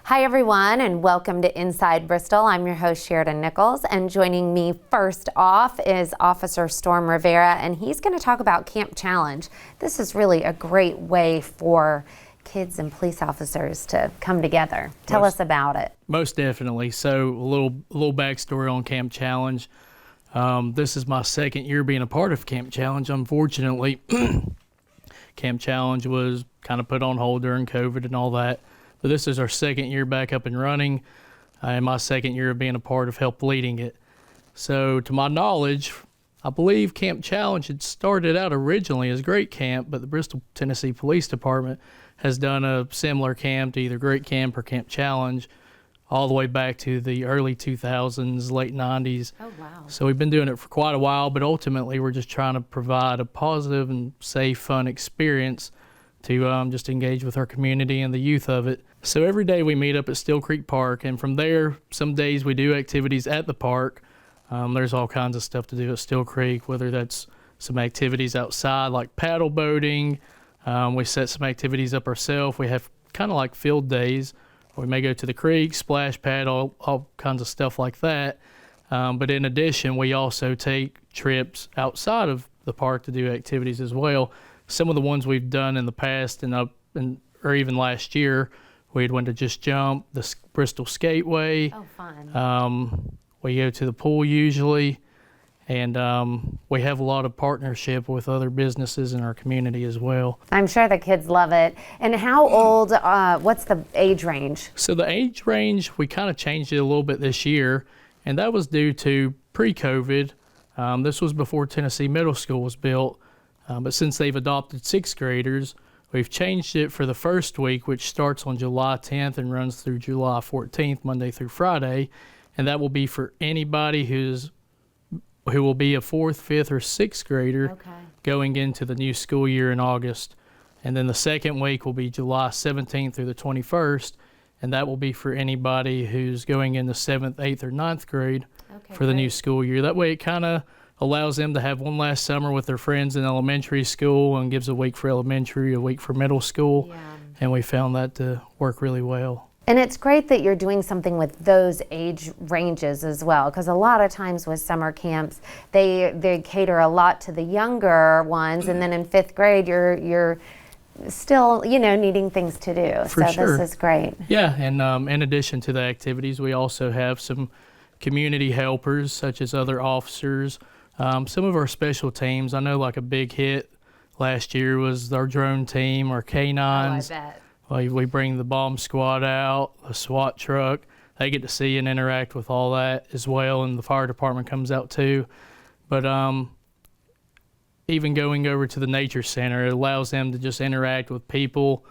Hi everyone, and welcome to Inside Bristol. I'm your host Sheridan Nichols, and joining me first off is Officer Storm Rivera, and he's going to talk about Camp Challenge. This is really a great way for kids and police officers to come together. Tell us about it. Most definitely. So a little backstory on Camp Challenge. This is my second year being a part of Camp Challenge. Unfortunately, Camp Challenge was kind of put on hold during COVID and all that. But this is our second year back up and running, and my second year of being a part of help leading it. So to my knowledge, I believe Camp Challenge had started out originally as Great Camp, but the Bristol, Tennessee Police Department has done a similar camp to either Great Camp or Camp Challenge all the way back to the early 2000s, late 90s. Oh, wow. So we've been doing it for quite a while, but ultimately we're just trying to provide a positive and safe, fun experience to just engage with our community and the youth of it. So every day we meet up at Still Creek Park, and from there, some days we do activities at the park. There's all kinds of stuff to do at Still Creek, whether that's some activities outside like paddle boating. We set some activities up ourselves. We have kind of like field days. We may go to the creek, splash pad, all kinds of stuff like that. But in addition, we also take trips outside of the park to do activities as well. Some of the ones we've done in the past or even last year, we went to Just Jump, the Bristol Skateway. Oh, fun. We go to the pool usually, and we have a lot of partnership with other businesses in our community as well. I'm sure the kids love it. And how old, what's the age range? So the age range, we kind of changed it a little bit this year, and that was due to pre-COVID. This was before Tennessee Middle School was built. But since they've adopted sixth graders, we've changed it for the first week, which starts on July 10th and runs through July 14th, Monday through Friday. And that will be for anybody who will be a fourth, fifth, or sixth grader going into the new school year in August. And then the second week will be July 17th through the 21st, and that will be for anybody who's going in the seventh, eighth, or ninth grade for the new school year. That way it kind of allows them to have one last summer with their friends in elementary school and gives a week for elementary, a week for middle school. Yeah. And we found that to work really well. And it's great that you're doing something with those age ranges as well, because a lot of times with summer camps, they cater a lot to the younger ones, and then in fifth grade, you're still, needing things to do. For sure. This is great. Yeah, and in addition to the activities, we also have some community helpers, such as other officers. Some of our special teams, I know like a big hit last year was our drone team, our canines. Oh, I bet. We bring the bomb squad out, the SWAT truck. They get to see and interact with all that as well, and the fire department comes out too. But even going over to the nature center, it allows them to just interact with people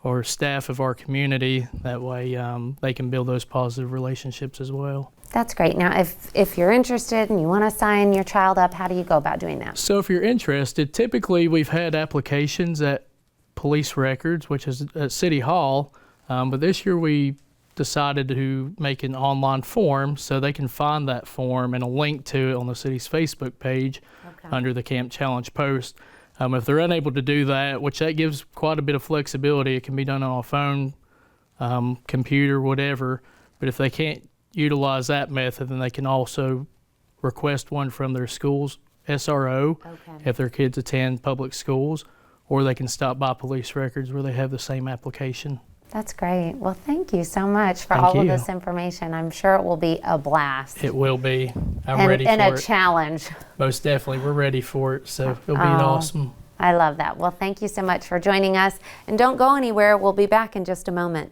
or staff of our community. That way they can build those positive relationships as well. That's great. Now, if you're interested and you want to sign your child up, how do you go about doing that? So if you're interested, typically we've had applications at Police Records, which is at City Hall, but this year we decided to make an online form so they can find that form and a link to it on the city's Facebook page under the Camp Challenge post. If they're unable to do that, which that gives quite a bit of flexibility, it can be done on a phone, computer, whatever, but if they can't utilize that method, then they can also request one from their school's SRO if their kids attend public schools, or they can stop by Police Records where they have the same application. That's great. Well, thank you so much for all of this information. I'm sure it will be a blast. It will be. I'm ready for it. And a challenge. Most definitely. We're ready for it, so it'll be awesome. I love that. Well, thank you so much for joining us. And don't go anywhere. We'll be back in just a moment.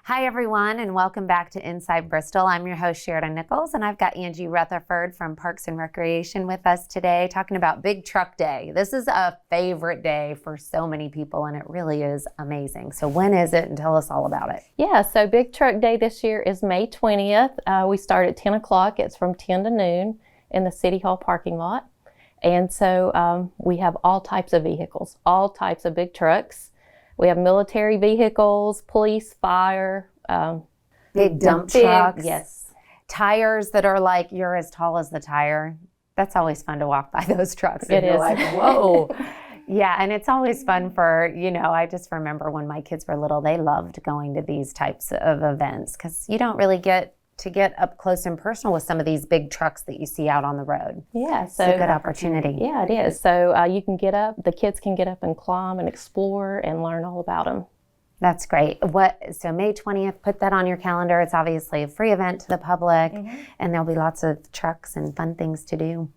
Hi, everyone, and welcome back to Inside Bristol. I'm your host, Sheridan Nichols, and I've got Angie Rutherford from Parks and Recreation with us today talking about Big Truck Day. This is a favorite day for so many people, and it really is amazing. So when is it, and tell us all about it. Yeah, so Big Truck Day this year is May 20th. We start at 10 o'clock. It's from 10 to noon in the City Hall parking lot. And so we have all types of vehicles, all types of big trucks. We have military vehicles, police, fire. Big dump trucks. Yes. Tires that are like, you're as tall as the tire. That's always fun to walk by those trucks. It is. Like, whoa. Yeah, and it's always fun for, I just remember when my kids were little, they loved going to these types of events because you don't really get to get up close and personal with some of these big trucks that you see out on the road. Yeah, so it's a good opportunity. Yeah, it is. So you can get up, the kids can get up and climb and explore and learn all about them. That's great. So May 20th, put that on your calendar. It's obviously a free event to the public, and there'll be lots of trucks and fun things to do.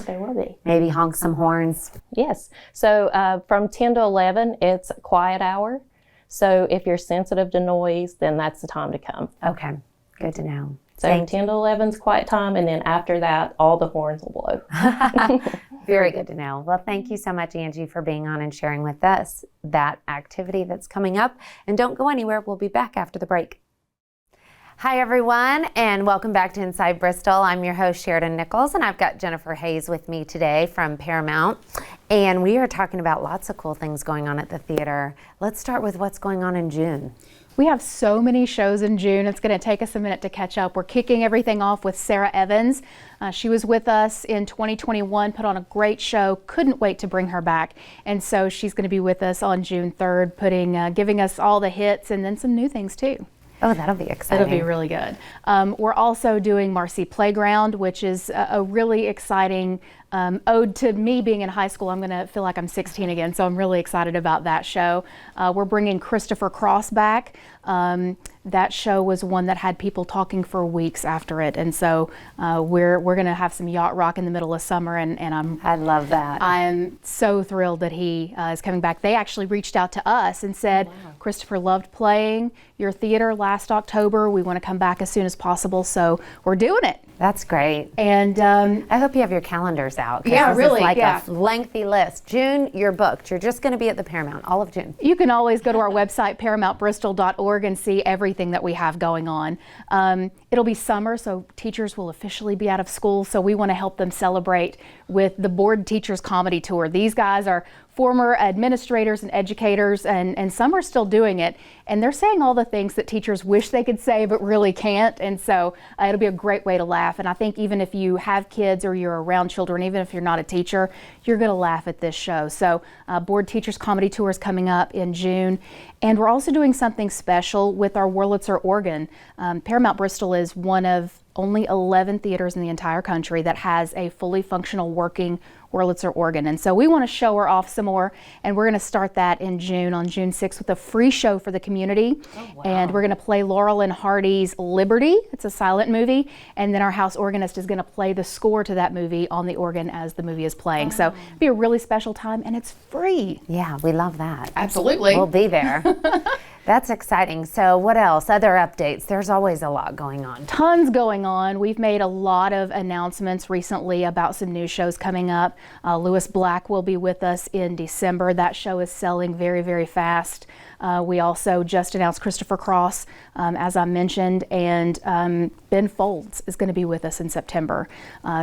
There will be. Maybe honk some horns. Yes. So from 10 to 11, it's a quiet hour. So if you're sensitive to noise, then that's the time to come. Okay. Good to know. So 10 to 11 is quiet time, and then after that, all the horns will blow. Very good to know. Well, thank you so much, Angie, for being on and sharing with us that activity that's coming up. And don't go anywhere. We'll be back after the break. Hi, everyone, and welcome back to Inside Bristol. I'm your host, Sheridan Nichols, and I've got Jennifer Hayes with me today from Paramount. And we are talking about lots of cool things going on at the theater. Let's start with what's going on in June. We have so many shows in June. It's going to take us a minute to catch up. We're kicking everything off with Sarah Evans. She was with us in 2021, put on a great show. Couldn't wait to bring her back. And so she's going to be with us on June 3rd, giving us all the hits and then some new things too. Oh, that'll be exciting. It'll be really good. We're also doing Marcy Playground, which is a really exciting ode to me being in high school. I'm going to feel like I'm 16 again, so I'm really excited about that show. We're bringing Christopher Cross back. That show was one that had people talking for weeks after it, and so we're going to have some yacht rock in the middle of summer, and I love that. I am so thrilled that he is coming back. They actually reached out to us and said, Christopher loved playing your theater last October. We want to come back as soon as possible, so we're doing it. That's great. And I hope you have your calendars out. Yeah, this really. Is like yeah. a lengthy list. June, you're booked. You're just going to be at the Paramount all of June. You can always go to our website, paramountbristol.org, and see everything that we have going on. It'll be summer, so teachers will officially be out of school, so we want to help them celebrate with the Board Teachers Comedy Tour. These guys are former administrators and educators, and some are still doing it, and they're saying all the things that teachers wish they could say but really can't, and so it'll be a great way to laugh. And I think even if you have kids or you're around children, even if you're not a teacher, you're going to laugh at this show. So Board Teachers Comedy Tour is coming up in June, and we're also doing something special with our Wurlitzer organ. Paramount Bristol is one of only 11 theaters in the entire country that has a fully functional working Wurlitzer organ. And so we want to show her off some more, and we're going to start that in June, on June 6th, with a free show for the community. Oh, wow. And we're going to play Laurel and Hardy's Liberty. It's a silent movie, and then our house organist is going to play the score to that movie on the organ as the movie is playing. So it'll be a really special time, and it's free. Yeah, we love that. Absolutely. We'll be there. That's exciting. So what else? Other updates? There's always a lot going on. Tons going on. We've made a lot of announcements recently about some new shows coming up. Lewis Black will be with us in December. That show is selling very, very fast. We also just announced Christopher Cross, as I mentioned, and Ben Folds is going to be with us in September.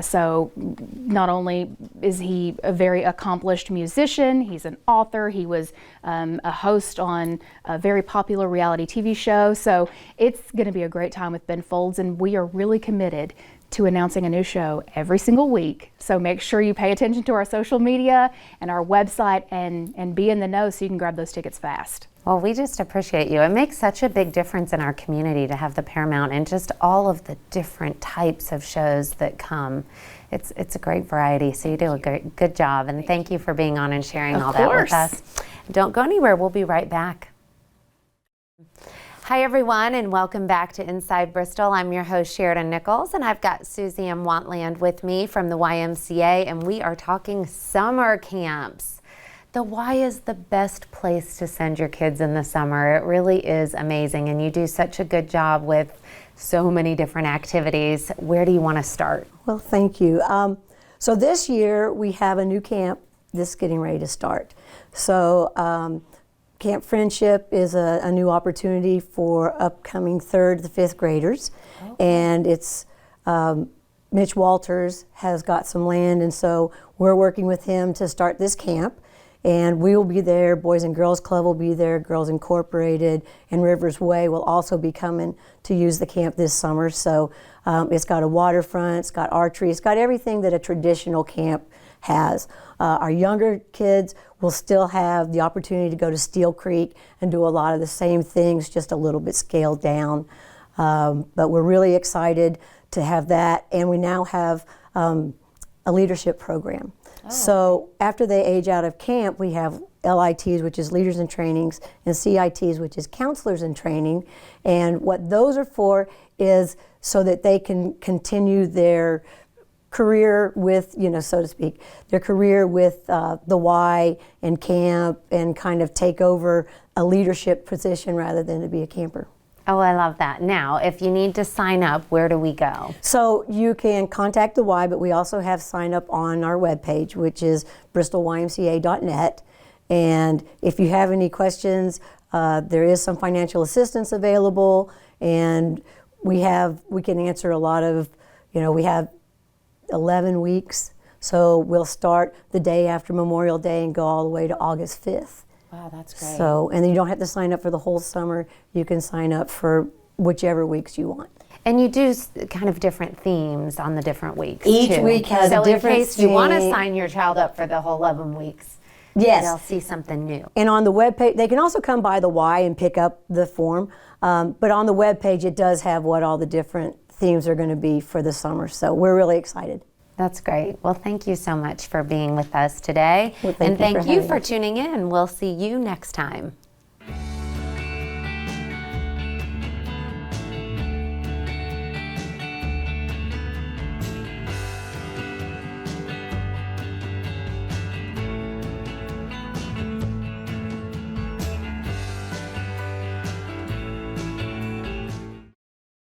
So not only is he a very accomplished musician, he's an author, he was a host on a very popular reality TV show. So it's going to be a great time with Ben Folds, and we are really committed to announcing a new show every single week. So make sure you pay attention to our social media and our website and be in the know so you can grab those tickets fast. Well, we just appreciate you. It makes such a big difference in our community to have the Paramount and just all of the different types of shows that come. It's a great variety, so you do a good job, and thank you for being on and sharing all that with us. Don't go anywhere. We'll be right back. Hi, everyone, and welcome back to Inside Bristol. I'm your host, Sheridan Nichols, and I've got Susie M. Wantland with me from the YMCA, and we are talking summer camps. The Y is the best place to send your kids in the summer. It really is amazing, and you do such a good job with so many different activities. Where do you want to start? Well, thank you. So this year we have a new camp that's getting ready to start. So Camp Friendship is a new opportunity for upcoming 3rd to 5th graders. Okay. And it's Mitch Walters has got some land, and so we're working with him to start this camp. And we will be there, Boys and Girls Club will be there, Girls Incorporated, and Rivers Way will also be coming to use the camp this summer. So it's got a waterfront, it's got archery, it's got everything that a traditional camp has. Our younger kids will still have the opportunity to go to Steel Creek and do a lot of the same things, just a little bit scaled down. But we're really excited to have that, and we now have a leadership program. So after they age out of camp, we have LITs, which is Leaders in Trainings, and CITs, which is Counselors in Training. And what those are for is so that they can continue their career with, so to speak, their career with the Y and camp, and kind of take over a leadership position rather than to be a camper. Oh, I love that. Now, if you need to sign up, where do we go? So you can contact the Y, but we also have sign up on our webpage, which is bristolymca.net. And if you have any questions, there is some financial assistance available, and we can answer a lot of, we have 11 weeks. So we'll start the day after Memorial Day and go all the way to August 5th. Wow, that's great. So, and then you don't have to sign up for the whole summer. You can sign up for whichever weeks you want. And you do kind of different themes on the different weeks. Each too. week has a different So in case you want to theme. sign your child up for the whole 11 weeks, Yes. they'll see something new. And on the webpage, they can also come by the Y and pick up the form. But on the webpage, it does have what all the different themes are going to be for the summer. So we're really excited. That's great. Well, thank you so much for being with us today. Well, and thank you thank for you having for us. tuning in. We'll see you next time.